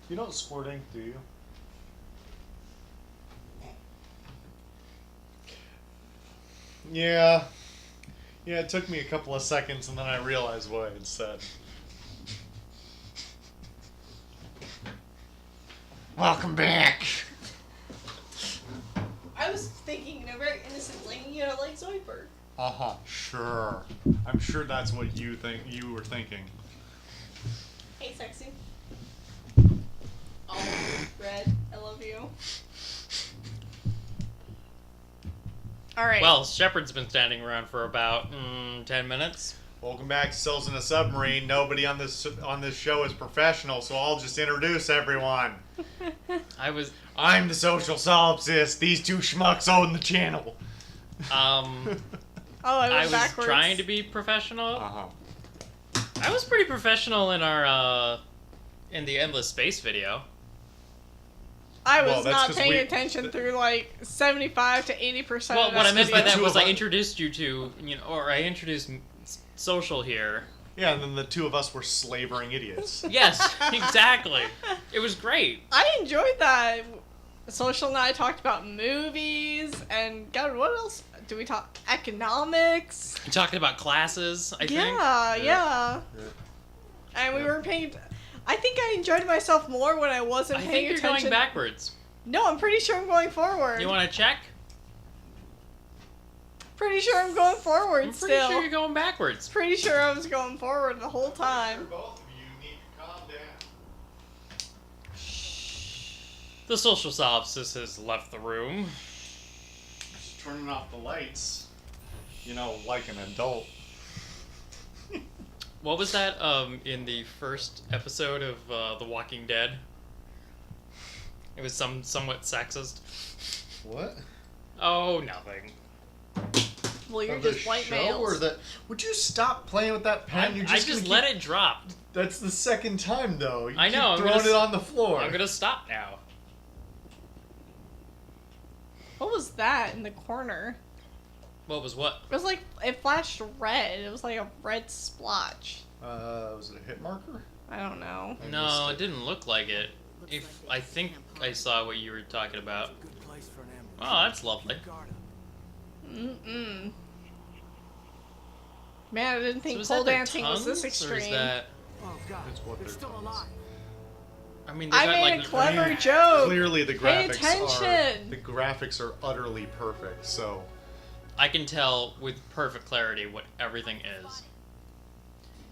You don't squirt ink, do you? Yeah. Yeah, it took me a couple of seconds and then I realized what I had said. Welcome back! I was thinking in a very innocent thing, like Zoidberg. Uh-huh, sure. I'm sure that's what you were thinking. Hey, sexy. All red. I love you. Alright. Well, Shepard's been standing around for about 10 minutes. Welcome back to Souls in a Submarine. Nobody on this show is professional, so I'll just introduce everyone. I'm the TheSocialSolipsist. These two schmucks own the channel. I was backwards. trying to be professional. Uh-huh. I was pretty professional in our in the Endless Space video. I was not paying attention through like 75 to 80%. Well, what I meant by that was I introduced introduced you to, or I introduced Social here. Yeah, and then the two of us were slavering idiots. Yes, exactly. It was great. I enjoyed that. Social and I talked about movies, and God, what else? Do we talk? Economics. We talked about classes, I think. Yeah. And we were paying... I think I enjoyed myself more when I wasn't paying attention. I think you're going backwards. No, I'm pretty sure I'm going forward. You want to check? Pretty sure I'm going forward still. I'm pretty sure you're going backwards. Pretty sure I was going forward the whole time. Both of you need to calm down. The TheSocialSolipsist has left the room. Just turning off the lights. Like an adult. What was that in the first episode of The Walking Dead? It was somewhat sexist. What? Oh, nothing. Well, you're just white males. Would you stop playing with that pen? I just let it drop. That's the second time, though. I know. Keep throwing it on the floor. I'm gonna stop now. What was that in the corner? What was what? It was like, it flashed red. It was like a red splotch. Was it a hit marker? I don't know. No, it didn't look like it. I think I saw what you were talking about. Oh, that's lovely. Mm-mm. Man, I didn't think So pole dancing was this Or extreme. is that... Oh God, It's what they're still alive. I mean, I made a clever joke. Clearly, the Pay graphics are utterly perfect. So I can tell with perfect clarity what everything is.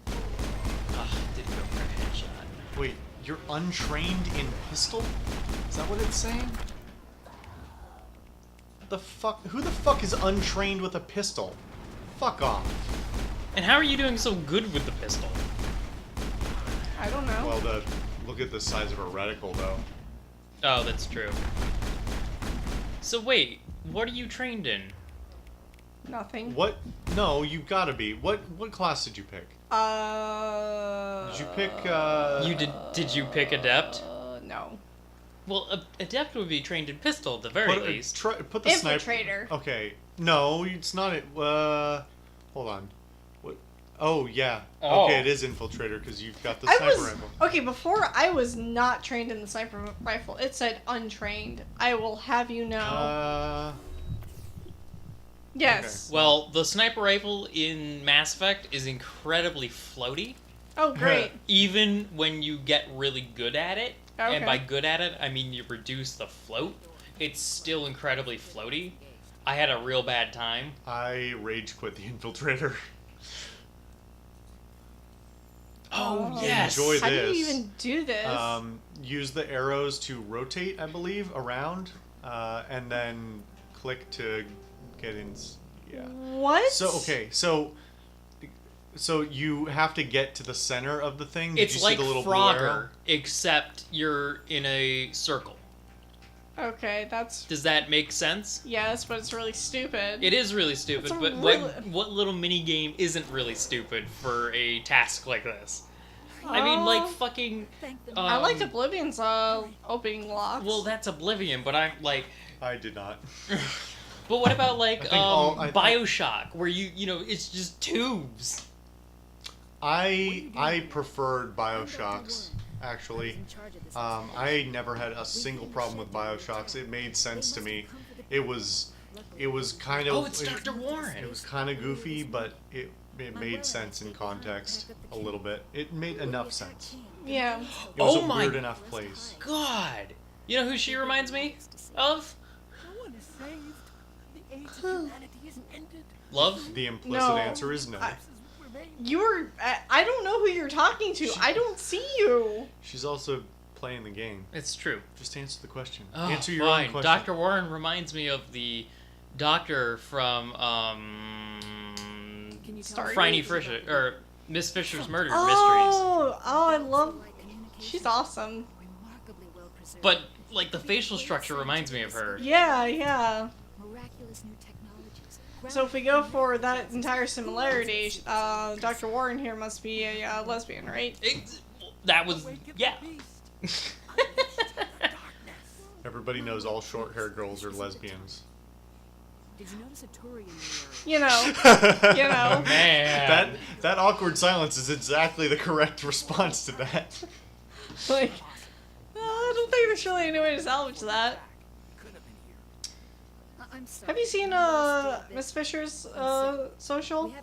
Didn't go for a headshot. wait, you're untrained in pistol? Is that what it's saying? The fuck? Who the fuck is untrained with a pistol? Fuck off. And how are you doing so good with the pistol? I don't know. Well, look at the size of her reticle, though. Oh, that's true. So wait, what are you trained in? Nothing. What? No, you gotta be. What class did you pick? Did you pick? Did you pick adept? No. Well, adept would be trained in pistol at the very least. Put the Infiltrator. sniper. Okay. No, it's not it. Hold on. What? Oh yeah. Oh. Okay, it is infiltrator because you've got the sniper rifle. Okay, before I was not trained in the sniper rifle. It said untrained. I will have you know. Yes. Okay. Well, the sniper rifle in Mass Effect is incredibly floaty. Oh, great. Even when you get really good at it, Okay. and by good at it, I mean you reduce the float, it's still incredibly floaty. I had a real bad time. I rage quit the infiltrator. Oh, yes! Enjoy How do this. you even do this? Use the arrows to rotate, I believe, around, and then click to get in. Yeah. What? So you have to get to the center of the thing. Did It's you like see the little blue arrow? Frogger, except you're in a circle. Okay, that's... Does that make sense? Yes, but it's really stupid. It is really stupid, It's but really- what little mini game isn't really stupid for a task like this? I mean, like fucking. I liked Oblivion's opening locks. Well, that's Oblivion, but I'm like. I did not. But what about like BioShock, where you know it's just tubes? I preferred BioShock's actually. I never had a single problem with Bioshocks. It made sense to me. It was kind of... Oh, it's Dr. Warren! It was kind of goofy, but it made sense in context a little bit. It made enough sense. Yeah. It was Oh a my weird enough place. God! You know who she reminds me of? Love? The implicit No. answer is no. I don't know who you're talking to. I don't see you. She's also playing the game. It's true. Just answer the question. Oh, Answer your fine. own question. Dr. Warren reminds me of the doctor from Stargate? Franny Fisher or Miss Fisher's Murder Mysteries. Oh, I love. She's awesome. But like the facial structure reminds me of her. Yeah. So if we go for that entire similarity, Dr. Warren here must be a lesbian, right? That was yeah. Everybody knows all short-haired girls are lesbians. Did you notice a Tory in the You know. Man. That awkward silence is exactly the correct response to that. Like, I don't think there's really any way to salvage that. Have you seen Miss Fisher's social?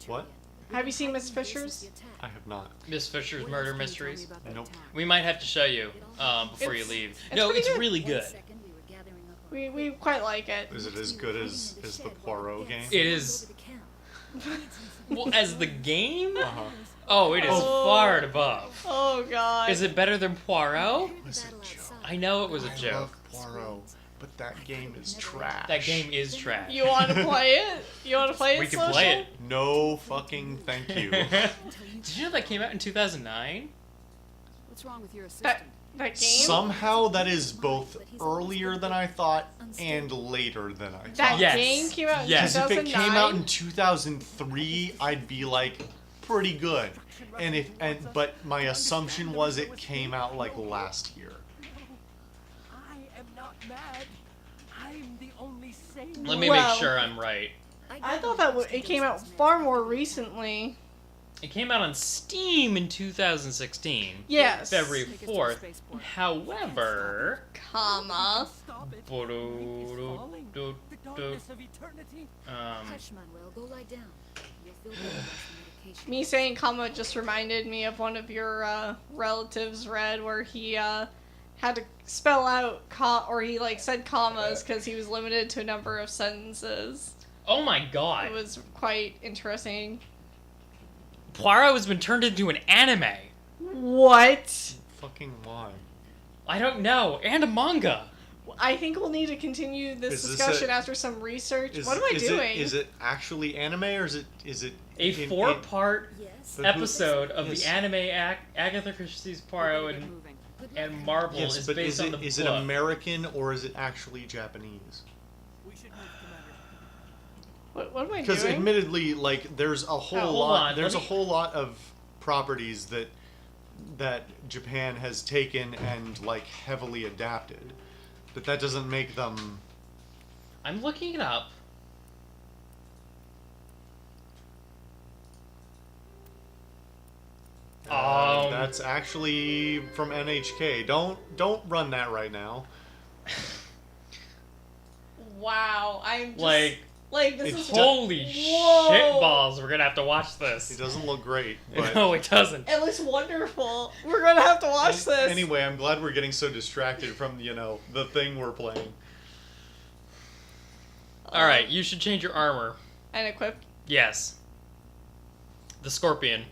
What? Have you seen Miss Fisher's? I have not. Miss Fisher's Murder Mysteries. Nope. We might have to show you before you It's- leave. it's No, pretty it's good. really good. We quite like it. Is it as good as the Poirot game? It is. Well, as the game? Uh-huh. Oh, it is Oh. far and above. Oh god. Is it better than Poirot? It was a joke. I know it was a I joke. love Poirot, but that game is trash. That game is trash. You want to play it? You want to play it? We can Social? play it. No fucking thank you. Did you know that came out in 2009? What's wrong with your assistant? That game? Somehow that is both earlier than I thought and later than I That thought. Yes. game came out in Yes. Because if 2009. it came out in 2003, I'd be like pretty good. But my assumption was it came out like last year. I am not mad. I'm the only sane Let me Well- make sure I'm right. I thought that it came out far more recently. It came out on Steam in 2016. Yes. February 4th. However... Comma. Stop it. Falling. The darkness of eternity. Hush, Manuel, go lie down. You'll feel better once the medication. Me saying comma just reminded me of one of your relatives, Red, where he had to spell out or he like said commas because he was limited to a number of sentences. Oh my god. It was quite interesting. Poirot has been turned into an anime. What? Fucking why? I don't know. And a manga. I think we'll need to continue this Is this discussion a- after some research. What am I doing? Is it actually anime or is it A in- four-part Yes. But who- episode of yes. the anime Agatha Christie's Poirot and Marvel Yes, is but based on the is book. it American or is it actually Japanese? We should move, Commander. What am I Because doing? admittedly, like there's a whole hold lot. on, There's let a me- whole lot of properties that Japan has taken and like heavily adapted, but that doesn't make them. I'm looking it up. That's actually from NHK. Don't run that right now. Wow, I'm just Like, this is holy Whoa. shitballs, we're gonna have to watch It this. doesn't look great, but No, it doesn't. It looks wonderful. We're gonna have to watch this. anyway, I'm glad we're getting so distracted from the thing we're playing. Alright, you should change your armor. And equip. Yes. The scorpion.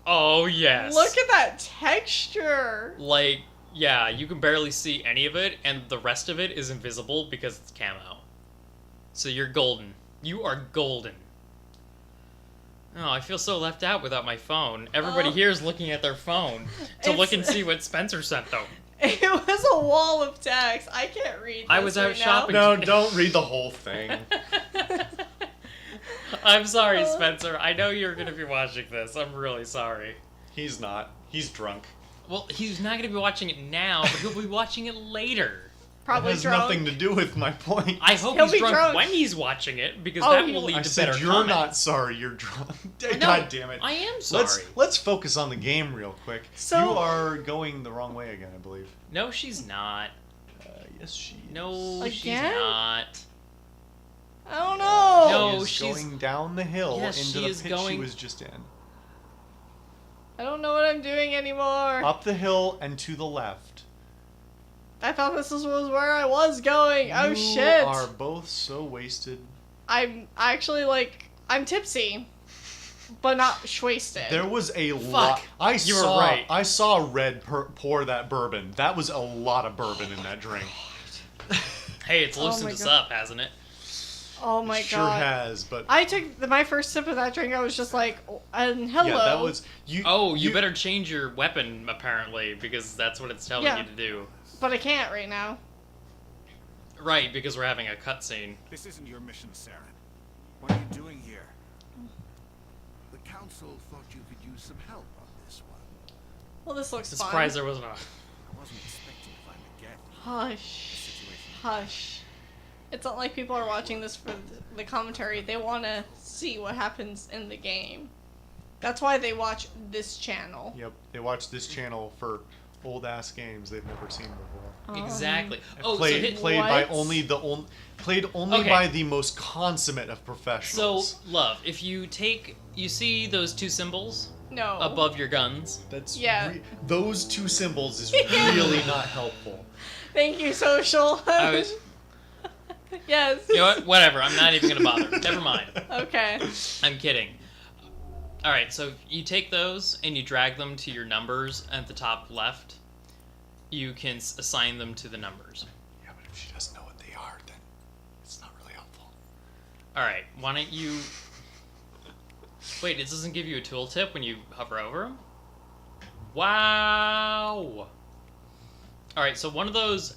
Oh, yes. Look at that texture. Like, yeah, you can barely see any of it, and the rest of it is invisible because it's camo. So you're golden. You are golden. Oh, I feel so left out without my phone. Everybody Oh. here is looking at their phone to look and It's- see what Spencer sent them. It was a wall of text. I can't read this I was out right shopping. No, don't read the whole thing. I'm sorry, Spencer. I know you're going to be watching this. I'm really sorry. He's not. He's drunk. Well, he's not going to be watching it now, but he'll be watching it later. Probably has drunk. nothing to do with my point. I hope He'll he's be drunk, drunk. when he's watching it, because Oh, that he will will- lead I to said better you're comments. not sorry. You're drunk. No, God damn it. I am sorry. Let's focus on the game real quick. So- you are going the wrong way again, I believe. No, she's not. Yes, she is. No, she's Again? not. I don't know. No. She is she's- going down the hill Yes, into she the is pit she going- was just in. I don't know what I'm doing anymore. Up the hill and to the left. I thought this was where I was going. Oh you shit. are both so wasted. I'm actually like I'm tipsy, but not wasted. There was a lot. You were right. I saw Red pour that bourbon. That was a lot of bourbon in that drink. Hey, it's Oh loosened my us God. up, hasn't it? Oh my sure god. has, but I took my first sip of that drink. I was just like, oh, and hello. yeah, that was you. Oh, you better change your weapon, apparently, because that's what it's telling Yeah. you to do. But I can't right now. Right, because we're having a cutscene. This isn't your mission, Saren. What are you doing here? The council thought you could use some help on this one. Well, this looks It's a fun. surprise there wasn't a... I wasn't expecting to find a get Hush. situation. Hush. It's not like people are watching this for the commentary. They want to see what happens in the game. That's why they watch this channel. Yep, they watch this channel for old ass games they've never seen before. Exactly. And Oh, played so hit... played by What? only Okay. by the most consummate of So, professionals. love, if you take... You see those two symbols No. above your guns? That's Yeah. those two symbols is really not helpful. Thank you, social. I was... Yes. You know what? Whatever, I'm not even gonna bother. Never mind. Okay. I'm kidding. Alright, so you take those and you drag them to your numbers at the top left. You can assign them to the numbers. Yeah, but if she doesn't know what they are, then it's not really helpful. Alright, why don't you... Wait, it doesn't give you a tooltip when you hover over them? Wow! Alright, so one of those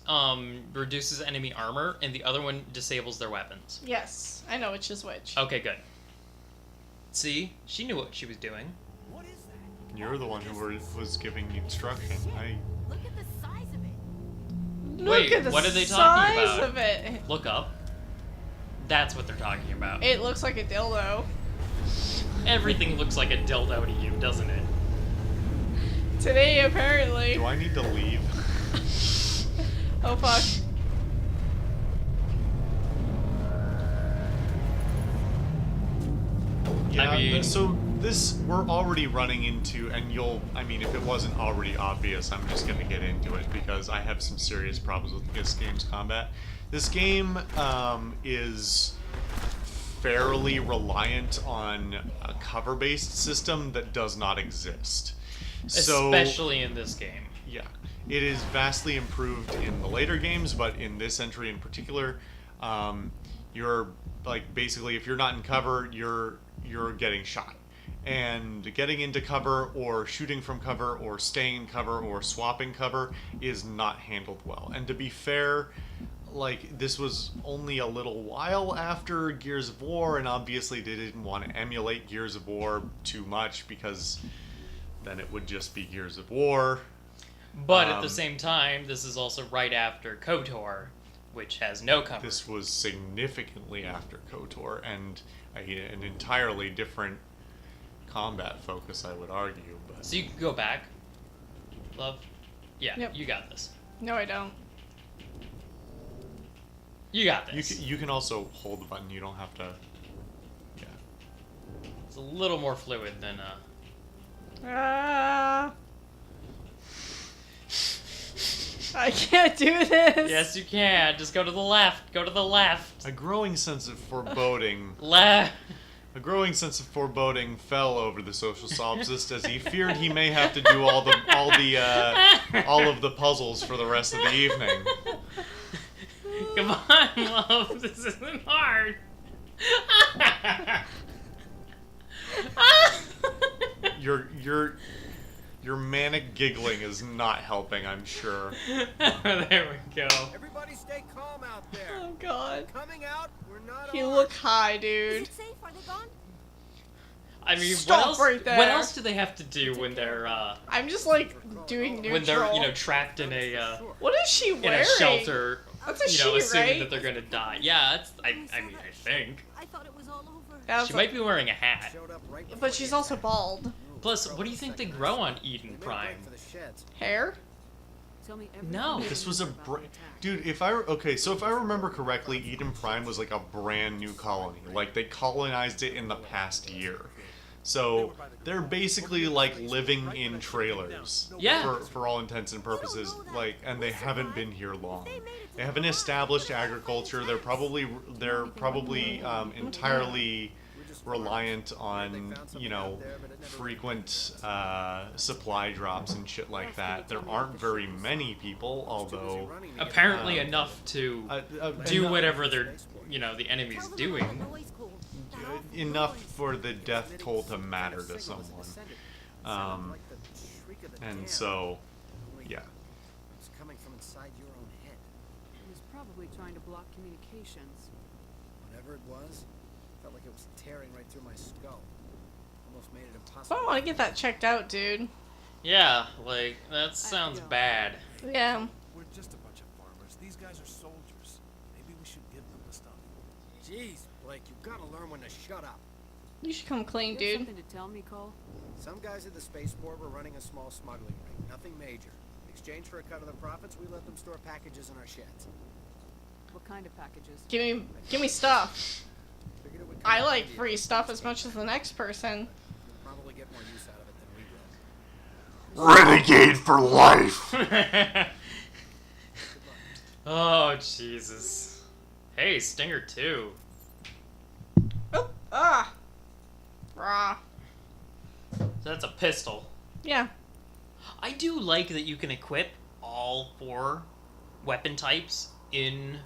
reduces enemy armor, and the other one disables their weapons. Yes, I know which is which. Okay, good. See? She knew what she was doing. What is that? You're the one who was giving the instruction. Look at the size of it. Look Wait, at the what are they talking size about? of it. Look up. That's what they're talking about. It looks like a dildo. Everything looks like a dildo to you, doesn't it? Today, apparently. Do I need to leave? Oh fuck. Yeah, I mean- so we're already running into, and I mean, if it wasn't already obvious, I'm just gonna get into it because I have some serious problems with this game's combat. This game is fairly reliant on a cover-based system that does not exist. So, Especially in this game. yeah, it is vastly improved in the later games, but in this entry in particular, you're like basically if you're not in cover, you're getting shot. And getting into cover or shooting from cover or staying in cover or swapping cover is not handled well. And to be fair, like this was only a little while after Gears of War, and obviously they didn't want to emulate Gears of War too much because then it would just be Gears of War. But at the same time, this is also right after KOTOR, which has no cover. This was significantly after KOTOR and an entirely different combat focus, I would argue. But So you can go back, love. Yeah, Yep. you got this. No, I don't. You got this. you can also hold the button. You don't have to. Yeah. It's a little more fluid than Ah. I can't do this. Yes, you can. Just go to the left. Go to the left. A growing sense of foreboding. Left. A growing sense of foreboding fell over the social solipsist as he feared he may have to do all of the puzzles for the rest of the evening. Come on, love. This isn't hard. Your manic giggling is not helping, I'm sure. There we go. Everybody stay calm out there. Oh god. Coming out, we're not You armed. look high, Is dude. it safe? Are they gone? I mean, Stop what else? right there. What else do they have to do when they're I'm just like doing neutral. when they're trapped in a What is she in wearing? a shelter? That's a you know, she, assuming right? that they're gonna die. Yeah, that's. I mean, I think. I thought it was all over. Yeah, She might be wearing a hat. but she's also bald. Plus, what do you think they grow on Eden Prime? Hair? Tell me No. everything This you was a know about br- the attack. dude. So if I remember correctly, Eden Prime was like a brand new colony. Like they colonized it in the past year. So they're basically like living in trailers. Yeah. For all intents and purposes, like, and they haven't been here long. They haven't established agriculture. They're probably entirely reliant on, you know, frequent supply drops and shit like that. There aren't very many people, although Apparently enough to do enough- whatever they're, you know, the enemy's doing. enough for the death toll to matter to someone. And so, yeah. It's coming from inside your own head. He was probably trying to block communications. Whatever it was, felt like it was tearing right through my skull. Almost made it I impossible. want to get that checked out, dude. Yeah, like, that sounds bad. Yeah. We're just a bunch of farmers. These guys are soldiers. Maybe we should give them the stuff. Jeez, Blake, you gotta learn when to shut up. You should come clean, You have dude. something to tell me, Cole? Some guys at the spaceport were running a small smuggling ring. Nothing major. In exchange for a cut of the profits, we let them store packages in our sheds. What kind of packages? Give me stuff. Figured it would come I in like handy. free stuff as much as the next person. You'll probably get more use out of it than we will. Renegade for life. Oh, Jesus. Hey, Stinger 2. Oh, ah. Rah. So that's a pistol. Yeah. I do like that you can equip all 4 weapon types in.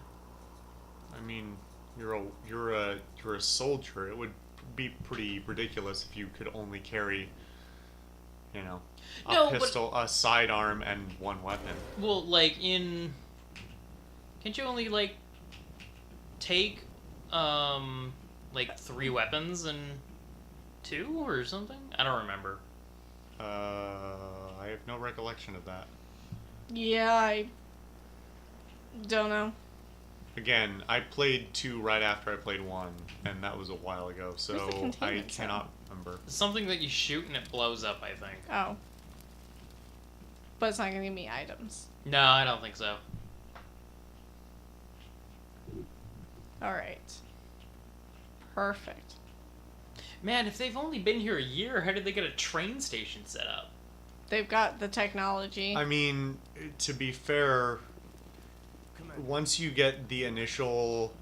I mean, you're a soldier. It would be pretty ridiculous if you could only carry, you know, a No, but- pistol, a sidearm, and one weapon. Well, like in. Can't you only like take like 3 weapons and 2 or something? I don't remember. I have no recollection of that. Yeah, I don't know. Again, I played 2 right after I played 1, and that was a while ago, Where's the so I containment zone? cannot remember. It's something that you shoot and it blows up, I think. Oh. But it's not gonna give me items. No, I don't think so. Alright. Perfect. Man, if they've only been here a year, how did they get a train station set up? They've got the technology. I mean, to be fair, once you get the initial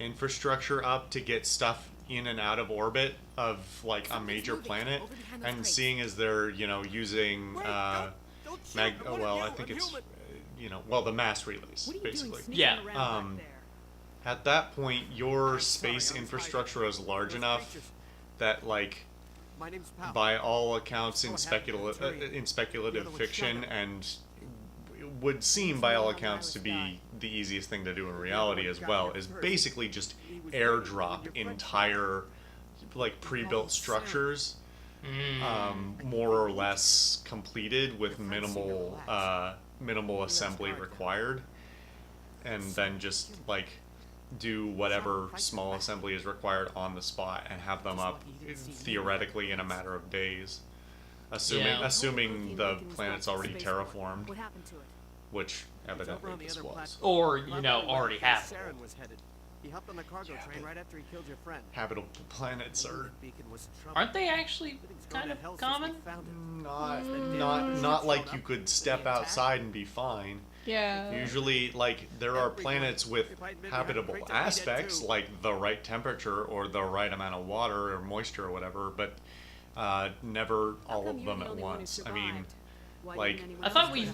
infrastructure up to get stuff in and out of orbit of like a major planet, and seeing as they're, you know, using I think it's the mass relays What are you basically. doing sneaking Yeah. around back there? At that point, your space infrastructure is large enough that, like, My name's Pal. by all accounts in speculative fiction, and would seem by all accounts to be the easiest thing to do in reality as well, is basically just airdrop entire like pre-built structures, more or less completed with minimal assembly required, and then just like do whatever small assembly is required on the spot and have them up theoretically in a matter of days, assuming the planet's already terraformed, What happened to it? which evidently this was. Or, you know, already have. Saren was headed. He hopped on the cargo train right after he killed your friend. Habitable planets are Beacon was in trouble. Aren't they actually Everything's gone kind to of hell since common? we found it. not like you could step outside and be fine. Yeah. Usually, like, there are planets with habitable aspects, like the right temperature or the right amount of water or moisture or whatever, but never all of them at once. I mean, like, I thought we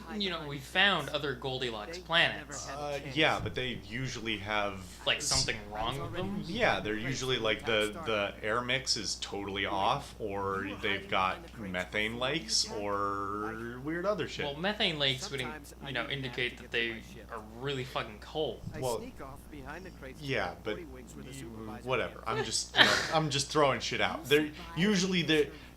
found other Goldilocks planets. yeah, but they usually have Like something wrong with them? Yeah, they're usually like the air mix is totally off, or they've got methane lakes or weird other shit. Well, methane lakes would, indicate that they are really fucking cold. Well, sneak off behind the crates yeah, but where the supervisor whatever. gets. I'm just throwing shit out. They're usually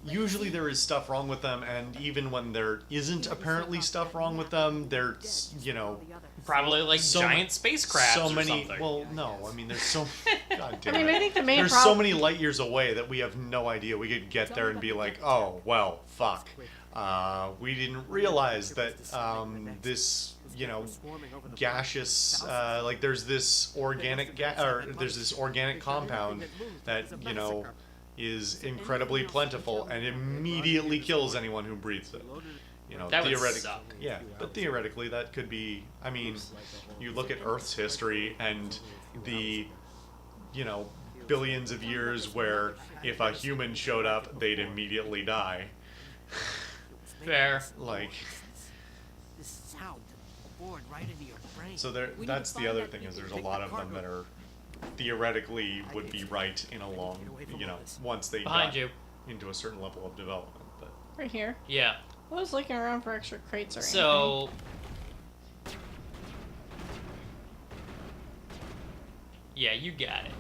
usually there is stuff wrong with them, and even when there isn't apparently stuff wrong with them, they're, you know, Probably like so giant spacecrafts so or many. something. Well, no, I mean there's so. God damn I mean, it. I think the main There's problem. so many light years away that we have no idea. We could get there and be like, oh well, fuck. We didn't realize that this, you know, gaseous, like there's this organic there's this organic compound that, you know, is incredibly plentiful and immediately kills anyone who breathes it. You know, That would theoretically, suck. yeah, but theoretically that could be. I mean, you look at Earth's history and the, you know, billions of years where if a human showed up, they'd immediately die. Fair. Like, This sound bored right into your brain. so there. That's the other thing, is there's a lot of them that are theoretically would be right in a long, you know, once they Behind got you. into a certain level of development. But Right here. Yeah. I was looking around for extra crates or anything. So. Yeah, you got it.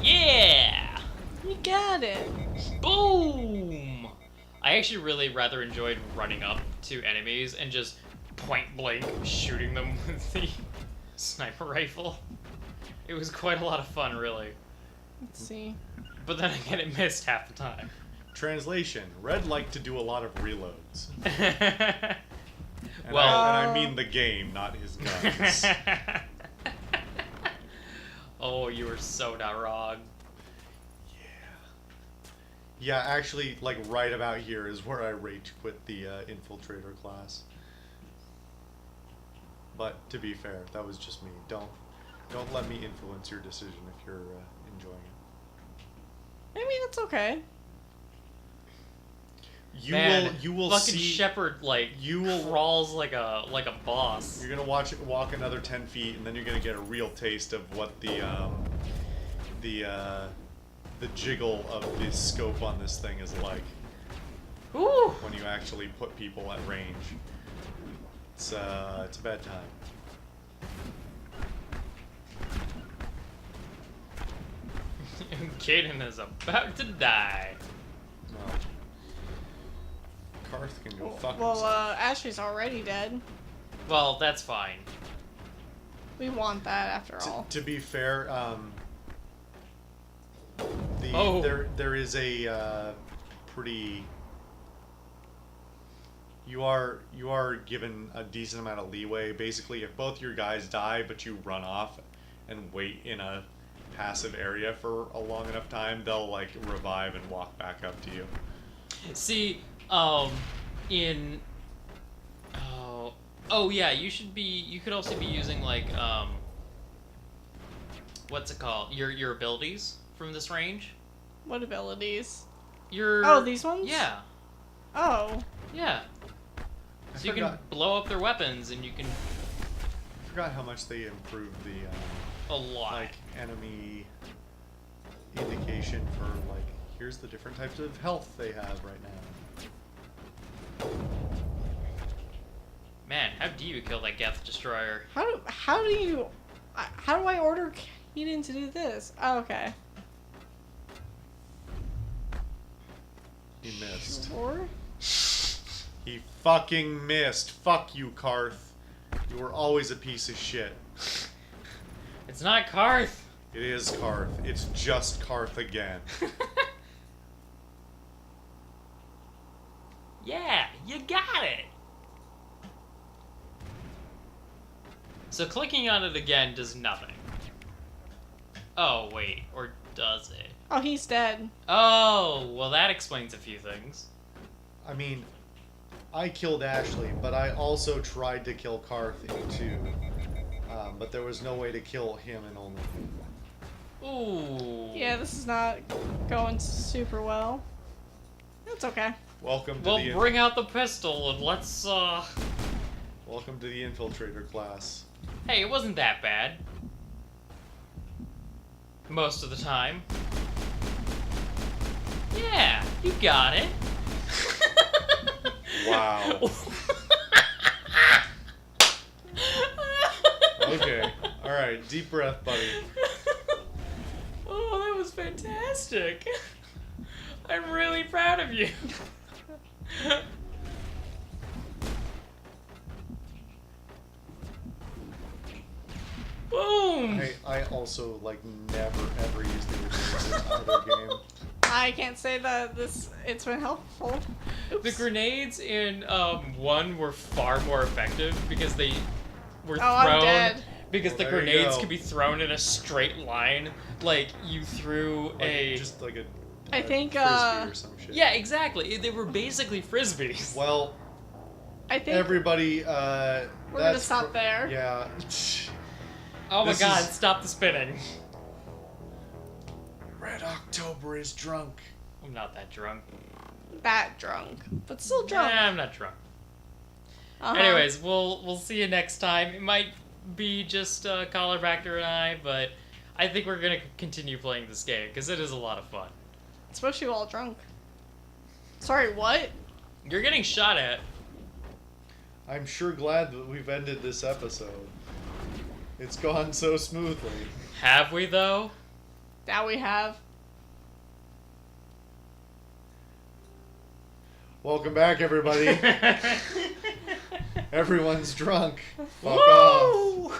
Yeah! You got it. Boom! I actually really rather enjoyed running up to enemies and just point blank shooting them with the sniper rifle. It was quite a lot of fun, really. Let's see. But then again, it missed half the time. translation: Red liked to do a lot of reloads. And Well, I mean the game, not his guns. oh, you were so not wrong. Yeah, actually, like right about here is where I rage quit the infiltrator class. But to be fair, that was just me. Don't let me influence your decision if you're enjoying it. I mean, it's okay. You will fucking see. Shepherd you will- crawls like a boss. You're gonna watch it walk another 10 feet, and then you're gonna get a real taste of what the jiggle of the scope on this thing is like Ooh. when you actually put people at range. It's a bad time. Caden is about to die. Well, Karth can go fuck Well, himself. Ashley's already dead. Well, that's fine. We want that after all. To be fair, Oh. there is a pretty. You are given a decent amount of leeway. Basically, if both your guys die, but you run off and wait in a passive area for a long enough time, they'll like revive and walk back up to you. See, in oh yeah, you could also be using like what's it called? Your abilities from this range. What abilities? Your These ones? Yeah, Oh. yeah. I So you can forgot- blow up their weapons and you can I forgot how much they improved the a lot. like enemy indication for like here's the different types of health they have right now. Man, how do you kill that Geth Destroyer? How do I order Keaton to do this? Oh, okay. He missed. Or He fucking missed. Fuck you, Karth. You were always a piece of shit. It's not Karth. It is Karth. It's just Karth again. Yeah, you got it. So clicking on it again does nothing. Oh, wait, or does it? oh, he's dead. Oh, well that explains a few things. I mean, I killed Ashley, but I also tried to kill Karth in 2. But there was no way to kill him in only 1. Ooh. Yeah, this is not going super well. That's okay. Welcome to Well, bring out the pistol and let's, welcome to the infiltrator class. Hey, it wasn't that bad. Most of the time. Yeah, you got it. Wow. Okay. All right. Deep breath, buddy. Oh, that was fantastic. I'm really proud of you. Boom! I also like never ever used the grenades in either game. I can't say that it's been helpful. The grenades in 1 were far more effective because they were Oh, thrown. I'm dead. Because Well, the there you grenades go. could be thrown in a straight line. Like you threw a. Just like a I think, frisbee or some shit. Yeah, exactly. They were basically frisbees. Well, I think everybody, we're gonna that's stop there. Yeah. Oh my This god! is- Stop the spinning. Red October is drunk. I'm not that drunk. That drunk, but still drunk. Nah, I'm not drunk. Uh-huh. Anyways, we'll see you next time. It might be just Collar Bacter and I, but I think we're gonna continue playing this game because it is a lot of fun. Especially while drunk. Sorry, what? You're getting shot at. I'm sure glad that we've ended this episode. It's gone so smoothly. Have we though? Now we have. Welcome back, everybody. Everyone's drunk. Fuck off. Woo!